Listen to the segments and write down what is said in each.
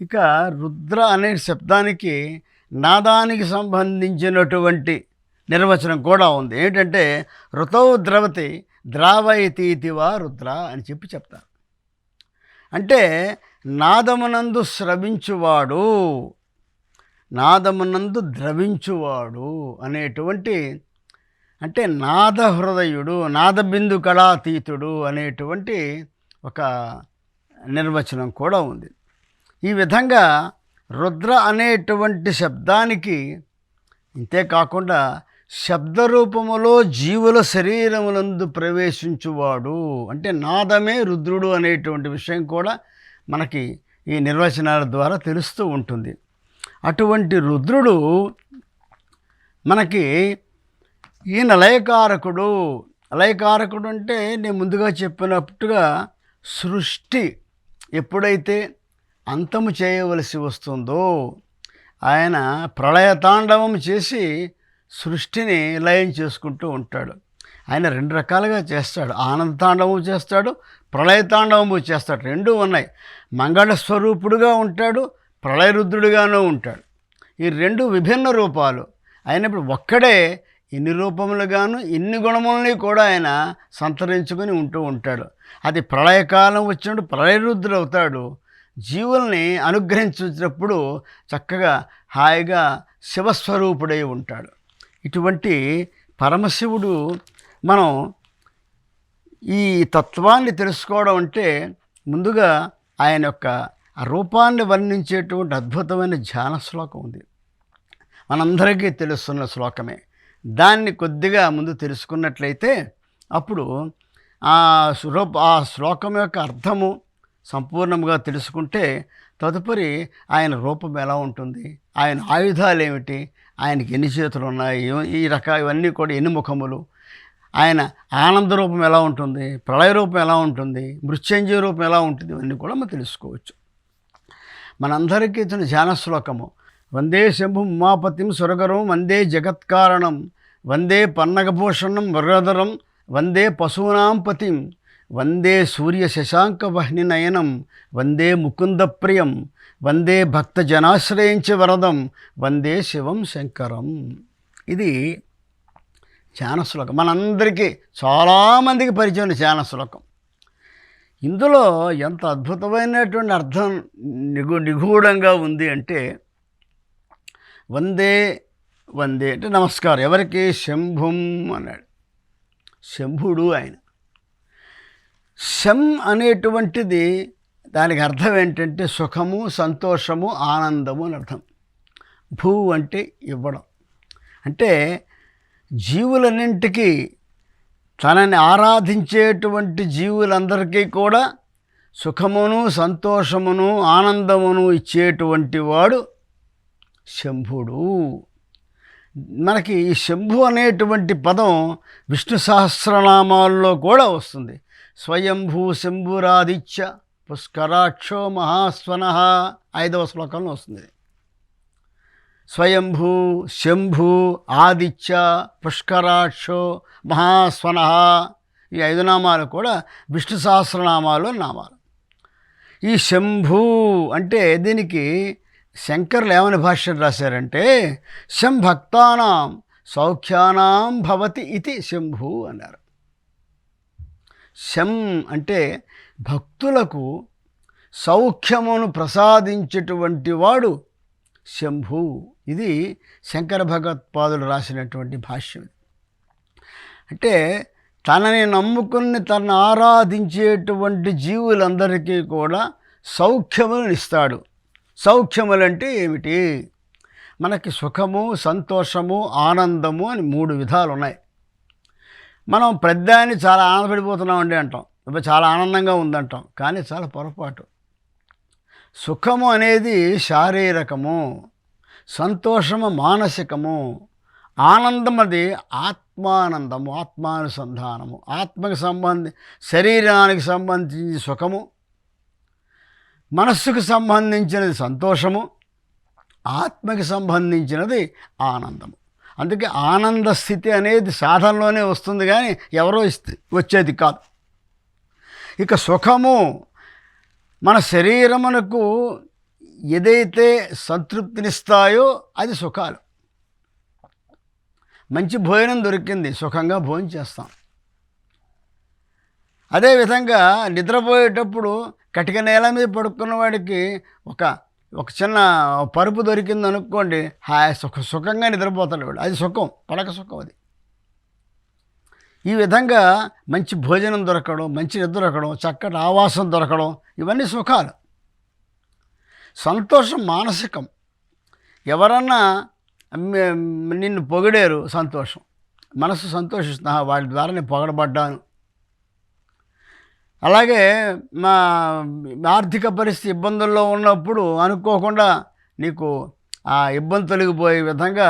ఇక రుద్ర అనే శబ్దానికి నాదానికి సంబంధించినటువంటి నిర్వచనం కూడా ఉంది. ఏంటంటే ఋతౌ ద్రవతి ద్రావయతీతివా రుద్ర అని చెప్తారు. అంటే నాదమునందు స్రవించువాడు, నాదమునందు ద్రవించువాడు అనేటువంటి, అంటే నాద హృదయుడు, నాదబిందు కళాతీతుడు అనేటువంటి ఒక నిర్వచనం కూడా ఉంది. ఈ విధంగా రుద్ర అనేటువంటి శబ్దానికి ఇంతేకాకుండా శబ్దరూపములో జీవుల శరీరములందు ప్రవేశించువాడు, అంటే నాదమే రుద్రుడు అనేటువంటి విషయం కూడా మనకి ఈ నిర్వచనాల ద్వారా తెలుస్తూ ఉంటుంది. అటువంటి రుద్రుడు మనకి ఈయన లయకారకుడు. లయకారకుడు అంటే నేను ముందుగా చెప్పినట్టుగా సృష్టి ఎప్పుడైతే అంతము చేయవలసి వస్తుందో ఆయన ప్రళయతాండవం చేసి సృష్టిని లయం చేసుకుంటూ ఉంటాడు. ఆయన రెండు రకాలుగా చేస్తాడు. ఆనందతాండవం చేస్తాడు, ప్రళయతాండవము చేస్తాడు. రెండూ ఉన్నాయి. మంగళస్వరూపుడుగా ఉంటాడు, ప్రళయరుద్రుడిగానూ ఉంటాడు. ఈ రెండు విభిన్న రూపాలు అయినప్పుడు ఒక్కడే ఇన్ని రూపములుగాను ఇన్ని గుణములని కూడా ఆయన సంతరించుకొని ఉంటూ ఉంటాడు. అది ప్రళయకాలం వచ్చినప్పుడు ప్రళయరుద్రుడు అవుతాడు. జీవుల్ని అనుగ్రహించినప్పుడు చక్కగా హాయిగా శివస్వరూపుడై ఉంటాడు. ఇటువంటి పరమశివుడు మనం ఈ తత్వాన్ని తెలుసుకోవడం అంటే ముందుగా ఆయన యొక్క ఆ రూపాన్ని వర్ణించేటువంటి అద్భుతమైన ధ్యాన శ్లోకం ఉంది. మనందరికీ తెలుస్తున్న శ్లోకమే. దాన్ని కొద్దిగా ముందు తెలుసుకున్నట్లయితే అప్పుడు ఆ శ్లోకం యొక్క అర్థము సంపూర్ణంగా తెలుసుకుంటే తదుపరి ఆయన రూపం ఎలా ఉంటుంది, ఆయన ఆయుధాలు ఏమిటి, ఆయనకి ఎన్ని చేతులు ఉన్నాయి, ఇవన్నీ కూడా ఎన్ని ముఖములు, ఆయన ఆనంద రూపం ఎలా ఉంటుంది, ప్రళయ రూపం ఎలా ఉంటుంది, మృత్యుంజయ రూపం ఎలా ఉంటుంది, ఇవన్నీ కూడా మనం తెలుసుకోవచ్చు. మనందరికీ ఇతను ధ్యాన శ్లోకము. వందే శంభు ఉమాపతిం సురగరం వందే జగత్కారణం వందే పన్నగభూషణం వరదరం వందే పశూనాం పతిం వందే సూర్య శశాంక వహ్ని నయనం వందే ముకుంద ప్రియం వందే భక్త జనాశ్రయించ వరదం వందే శివం శంకరం. ఇది ధ్యాన శ్లోకం. మనందరికీ చాలామందికి పరిచయం ధ్యాన శ్లోకం. ఇందులో ఎంత అద్భుతమైనటువంటి అర్థం నిగూఢంగా ఉంది అంటే వందే వందే అంటే నమస్కారం. ఎవరికి? శంభుం అన్నాడు. శంభుడు ఆయన. శం అనేటువంటిది దానికి అర్థం ఏంటంటే సుఖము, సంతోషము, ఆనందము అని అర్థం. భూ అంటే ఇవ్వడం. అంటే జీవులన్నింటికీ తనని ఆరాధించేటువంటి జీవులందరికీ కూడా సుఖమును, సంతోషమును, ఆనందమును ఇచ్చేటువంటి వాడు శంభుడు. మనకి ఈ శంభు అనేటువంటి పదం విష్ణు సహస్రనామాల్లో కూడా వస్తుంది. స్వయంభూ శంభురాదిత్య పుష్కరాక్షో మహాస్వన 5వ శ్లోకంలో వస్తుంది. స్వయంభూ శంభు ఆదిత్య పుష్కరాక్షో మహాస్వన, ఈ 5 నామాలు కూడా విష్ణు సహస్రనామాల్లో నామాలు. ఈ శంభు అంటే దీనికి శంకర్లు ఏమని భాష్యం రాశారంటే శం భక్తానాం సౌఖ్యానాం భవతి ఇది శంభు అన్నారు. శం అంటే భక్తులకు సౌఖ్యమును ప్రసాదించేటువంటి వాడు శంభు. ఇది శంకర భగవత్పాదులు రాసినటువంటి భాష్యం. అంటే తనని నమ్ముకుని తనను ఆరాధించేటువంటి జీవులందరికీ కూడా సౌఖ్యములను ఇస్తాడు. సౌఖ్యములంటే ఏమిటి? మనకి సుఖము, సంతోషము, ఆనందము అని 3 విధాలు ఉన్నాయి. మనం ప్రతిదాన్ని చాలా ఆనందపడిపోతున్నామండి అంటాం, ఇప్పుడు చాలా ఆనందంగా ఉందంటాం, కానీ చాలా పొరపాటు. సుఖము అనేది శారీరకము, సంతోషము మానసికము, ఆనందం అది ఆత్మానందము, ఆత్మానుసంధానము. ఆత్మకి శరీరానికి సంబంధించి సుఖము, మనస్సుకు సంబంధించినది సంతోషము, ఆత్మకి సంబంధించినది ఆనందము. అందుకే ఆనంద స్థితి అనేది సాధనలోనే వస్తుంది, కానీ ఎవరో వచ్చేది కాదు. ఇక సుఖము మన శరీరమునకు ఏదైతే సంతృప్తినిస్తాయో అది సుఖాలు. మంచి భోజనం దొరికింది, సుఖంగా భోజనం చేస్తాం. అదేవిధంగా నిద్రపోయేటప్పుడు కటిక నేల మీద పడుకున్న వాడికి ఒక చిన్న పరుపు దొరికింది అనుకోండి, సుఖంగా నిద్రపోతాడు వాడు. అది సుఖం, పడక సుఖం అది. ఈ విధంగా మంచి భోజనం దొరకడం, మంచి నిద్ర దొరకడం, చక్కటి ఆవాసం దొరకడం, ఇవన్నీ సుఖాలు. సంతోషం మానసికం. ఎవరన్నా నిన్ను పొగిడారు, సంతోషం, మనసు సంతోషిస్తున్నా, వాళ్ళ ద్వారా నేను పొగడబడ్డాను. అలాగే మా ఆర్థిక పరిస్థితి ఇబ్బందుల్లో ఉన్నప్పుడు అనుకోకుండా నీకు ఆ ఇబ్బంది తొలగిపోయే విధంగా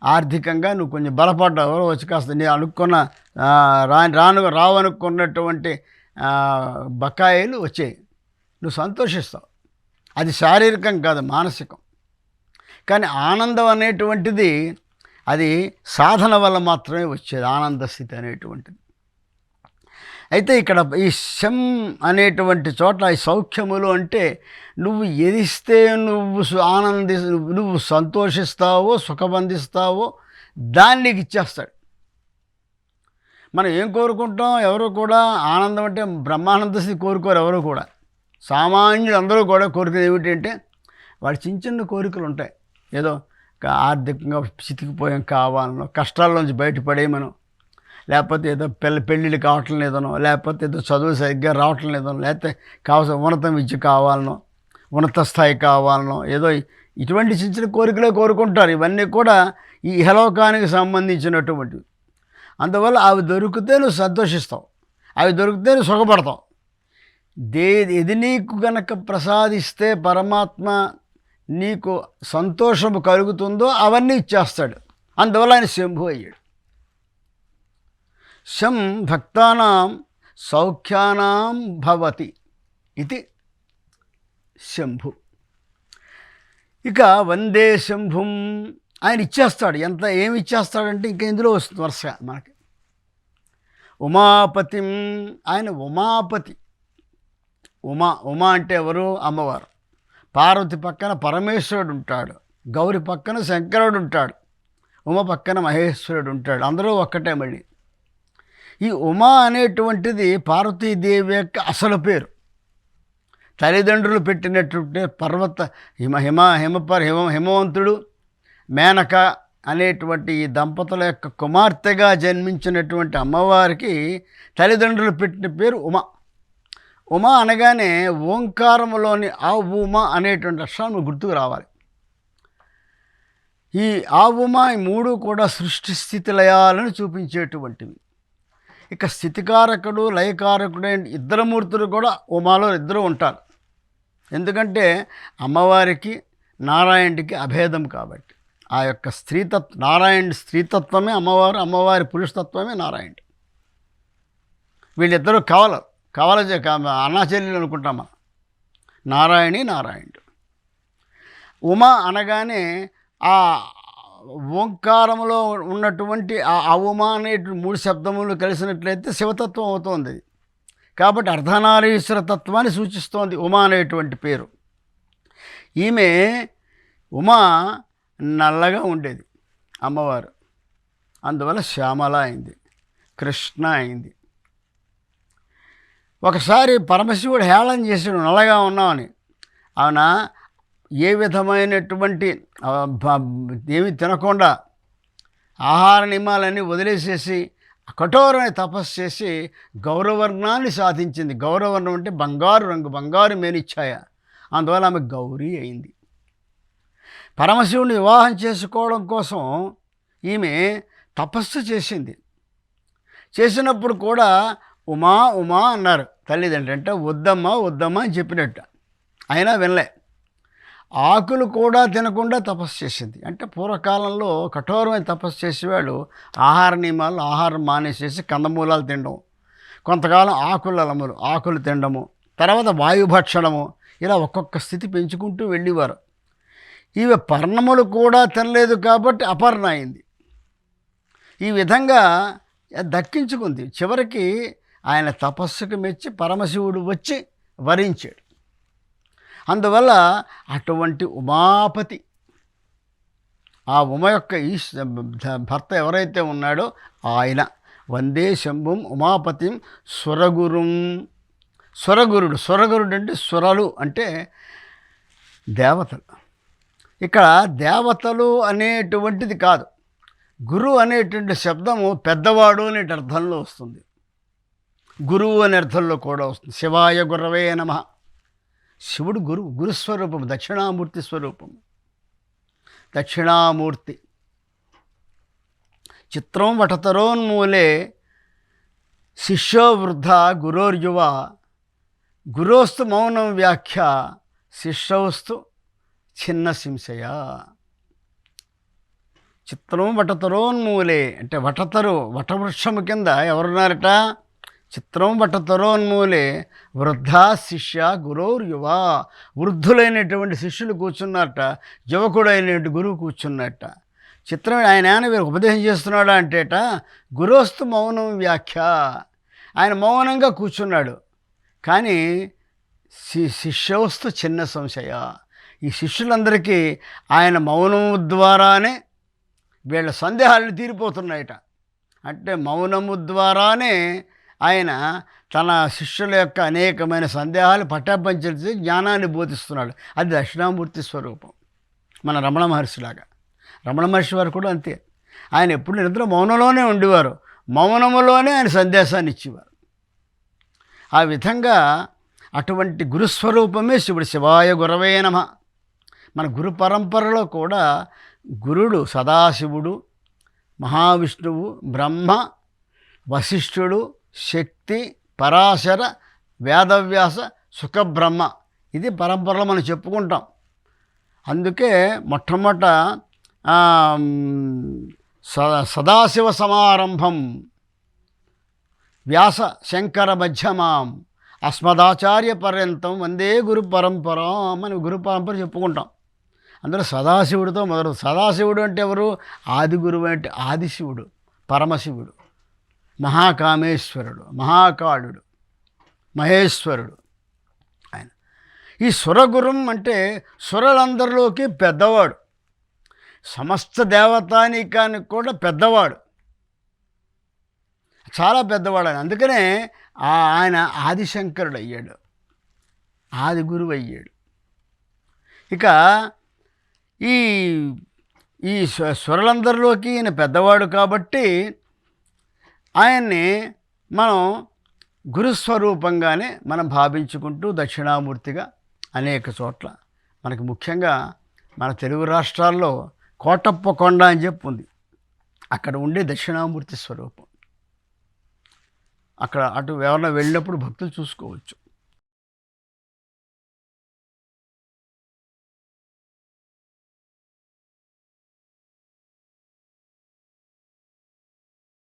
ఆర్థికంగా నువ్వు కొంచెం బలపడ్డావు, వచ్చి కాస్త నీ అనుకున్న రావనుకున్నటువంటి బకాయిలు వచ్చాయి, నువ్వు సంతోషిస్తావు. అది శారీరకం కాదు, మానసికం. కానీ ఆనందం అనేటువంటిది అది సాధన వల్ల మాత్రమే వచ్చేది, ఆనంద స్థితి అనేటువంటిది. అయితే ఇక్కడ ఈ శం అనేటువంటి చోట ఈ సౌఖ్యములు అంటే నువ్వు ఎదిస్తే నువ్వు సంతోషిస్తావో, సుఖబంధిస్తావో దాన్ని నీకు ఇచ్చేస్తాడు. మనం ఏం కోరుకుంటాం? ఎవరు కూడా ఆనందం అంటే బ్రహ్మానంద స్థితి కోరుకోరు ఎవరు కూడా. సామాన్యులు అందరూ కూడా కోరుకునేది ఏమిటంటే వాడి చిన్న చిన్న కోరికలు ఉంటాయి. ఏదో ఆర్థికంగా చితికిపోయాం కావాలనో, కష్టాల్లోంచి బయటపడేయమనో, లేకపోతే ఏదో పెళ్ళిళ్ళు కావటం లేదనో, లేకపోతే ఏదో చదువు సరిగ్గా రావటం లేదనో, లేకపోతే కావాల్సిన ఉన్నత విద్య కావాలనో, ఉన్నత స్థాయి కావాలనో, ఏదో ఇటువంటి చిన్న చిన్న కోరికలే కోరుకుంటారు. ఇవన్నీ కూడా ఈ ఇహలోకానికి సంబంధించినటువంటివి. అందువల్ల అవి దొరికితే నువ్వు సంతోషిస్తావు, అవి దొరికితే నువ్వు సుఖపడతావు. ఇది నీకు గనక ప్రసాదిస్తే పరమాత్మ నీకు సంతోషము కలుగుతుందో అవన్నీ ఇచ్చేస్తాడు. అందువల్ల ఆయన శంభు అయ్యాడు. శం భక్తానాం సౌఖ్యానాం భవతి ఇది శంభు. ఇక వందే శంభుం ఆయన ఇచ్చేస్తాడు. ఏమి ఇచ్చేస్తాడంటే ఇంకా ఇందులో వస్తుంది వరుసగా మనకి. ఉమాపతిం, ఆయన ఉమాపతి. ఉమా అంటే ఎవరు? అమ్మవారు. పార్వతి పక్కన పరమేశ్వరుడు ఉంటాడు, గౌరి పక్కన శంకరుడు ఉంటాడు, ఉమ పక్కన మహేశ్వరుడు ఉంటాడు. అందరూ ఒక్కటే. మళ్ళీ ఈ ఉమా అనేటువంటిది పార్వతీదేవి యొక్క అసలు పేరు. తల్లిదండ్రులు పెట్టినటువంటి హిమవంతుడు, మేనక అనేటువంటి ఈ దంపతుల యొక్క కుమార్తెగా జన్మించినటువంటి అమ్మవారికి తల్లిదండ్రులు పెట్టిన పేరు ఉమా. ఉమా అనగానే ఓంకారములోని ఆ ఉమా అనేటువంటి అక్షరాలు గుర్తుకు రావాలి. ఈ ఆ ఉమా ఈ మూడు కూడా సృష్టి స్థితి లయాలను చూపించేటువంటివి. ఇక స్థితికారకుడు, లయకారకుడు ఇద్దరు మూర్తులు కూడా ఉమాలో ఇద్దరు ఉంటారు. ఎందుకంటే అమ్మవారికి నారాయణుడికి అభేదం కాబట్టి. ఆ యొక్క నారాయణుడి స్త్రీతత్వమే అమ్మవారు, అమ్మవారి పురుషతత్వమే నారాయణుడు. వీళ్ళిద్దరూ అన్నాచెల్లెలు అనుకుంటాం మనం. నారాయణుడు. ఉమ అనగానే ఆ ఓంకారములో ఉన్నటువంటి ఆ ఉమ అనేటువంటి మూడు శబ్దములు కలిసినట్లయితే శివతత్వం అవుతోంది. కాబట్టి అర్ధనారీశ్వర తత్వాన్ని సూచిస్తోంది ఉమ అనేటువంటి పేరు. ఈమె ఉమ నల్లగా ఉండేది అమ్మవారు, అందువల్ల శ్యామల అయింది, కృష్ణ అయింది. ఒకసారి పరమశివుడు హేళన చేసాడు, నల్లగా ఉన్నామని. అవునా, ఏ విధమైనటువంటి ఏమి తినకుండా ఆహార నియమాలన్నీ వదిలేసేసి కఠోరమైన తపస్సు చేసి గౌరవర్ణాన్ని సాధించింది. గౌరవర్ణం అంటే బంగారు రంగు, బంగారు మేనిచ్ఛాయ. అందువల్ల ఆమె గౌరీ అయింది. పరమశివుని వివాహం చేసుకోవడం కోసం ఈమె తపస్సు చేసింది. చేసినప్పుడు కూడా ఉమా ఉమా అన్నారు తల్లిదండ్రులు. అంటే వద్దమ్మా అని చెప్పినట్టు. అయినా వినలే. ఆకులు కూడా తినకుండా తపస్సు చేసింది. అంటే పూర్వకాలంలో కఠోరమైన తపస్సు చేసేవాళ్ళు ఆహార నియమాలు, ఆహారం మానేసేసి కందమూలాలు తినడం, కొంతకాలం ఆకులు తినడము, తర్వాత వాయుభక్షణము, ఇలా ఒక్కొక్క స్థితి పెంచుకుంటూ వెళ్ళేవారు. ఇవి పర్ణములు కూడా తినలేదు కాబట్టి అపర్ణ అయింది. ఈ విధంగా దక్కించుకుంది. చివరికి ఆయన తపస్సుకు మెచ్చి పరమశివుడు వచ్చి వరించాడు. అందువల్ల అటువంటి ఉమాపతి, ఆ ఉమ యొక్క భర్త ఎవరైతే ఉన్నాడో ఆయన వందే శంభుం ఉమాపతిం సురగురుం. సురగురుడు అంటే సురలు అంటే దేవతలు. ఇక్కడ దేవతలు అనేటువంటిది కాదు, గురువు అనేటువంటి శబ్దము పెద్దవాడు అనే అర్థంలో వస్తుంది, గురువు అనే అర్థంలో కూడా వస్తుంది. శివాయ గురవే నమః. శివుడు గురుస్వరూపం, దక్షిణామూర్తి స్వరూపం, దక్షిణామూర్తి. చిత్రం వటతరోన్మూలే శిష్యో వృద్ధ గురోర్యువ, గురోస్తు మౌనం వ్యాఖ్య శిష్యౌస్తు చిన్న శింశయ. చిత్రం వటతరోన్మూలే అంటే వటవృక్షము కింద ఎవరున్నారట? చిత్రం వటతరోన్మూలే వృద్ధా శిష్య గురోర్యువ, వృద్ధులైనటువంటి శిష్యులు కూర్చున్నారట, యువకుడైనటువంటి గురువు కూర్చున్నట్ట. చిత్రం ఆయన వీరికి ఉపదేశం చేస్తున్నాడా అంటేట గురోస్తు మౌనం వ్యాఖ్య, ఆయన మౌనంగా కూర్చున్నాడు, కానీ శిష్యవస్తు చిన్న సంశయ. ఈ శిష్యులందరికీ ఆయన మౌనము ద్వారానే వీళ్ళ సందేహాలను తీరిపోతున్నాయట. అంటే మౌనము ద్వారానే ఆయన తన శిష్యుల యొక్క అనేకమైన సందేహాలు పట్టాపంచలిసి జ్ఞానాన్ని బోధిస్తున్నాడు. అది దక్షిణామూర్తి స్వరూపం. మన రమణ మహర్షిలాగా. రమణ మహర్షి వారు కూడా అంతే. ఆయన ఎప్పుడు నిరంతరం మౌనంలోనే ఉండేవారు, మౌనములోనే ఆయన సందేశాన్ని ఇచ్చేవారు. ఆ విధంగా అటువంటి గురుస్వరూపమే శివుడు. శివాయ గురవే నమః. మన గురు పరంపరలో కూడా గురుడు సదాశివుడు, మహావిష్ణువు, బ్రహ్మ, వశిష్ఠుడు, శక్తి, పరాశర, వేదవ్యాస, సుఖబ్రహ్మ, ఇది పరంపరలో మనం చెప్పుకుంటాం. అందుకే మొట్టమొదట సదాశివ సమారంభం వ్యాస శంకర మధ్యమాం అస్మదాచార్య పర్యంతం వందే గురు పరంపరాం అని గురు పరంపర చెప్పుకుంటాం. అందులో సదాశివుడితో మొదలు. సదాశివుడు అంటే ఎవరు? ఆది గురువు అంటే ఆదిశివుడు, పరమశివుడు, మహాకామేశ్వరుడు, మహాకాళుడు, మహేశ్వరుడు ఆయన. ఈ సురగురం అంటే సురలందరిలోకి పెద్దవాడు, సమస్త దేవతానికానికి కూడా పెద్దవాడు, చాలా పెద్దవాడు ఆయన. అందుకనే ఆయన ఆదిశంకరుడు అయ్యాడు, ఆది గురువు అయ్యాడు. ఇక ఈ ఈ సురలందరిలోకి ఈయన పెద్దవాడు కాబట్టి ఆయన్ని మనం గురుస్వరూపంగానే మనం భావించుకుంటూ దక్షిణామూర్తిగా అనేక చోట్ల మనకి ముఖ్యంగా మన తెలుగు రాష్ట్రాల్లో కోటప్ప కొండ అని చెప్పి ఉంది, అక్కడ ఉండే దక్షిణామూర్తి స్వరూపం. అక్కడ అటు ఎవరైనా వెళ్ళినప్పుడు భక్తులు చూసుకోవచ్చు.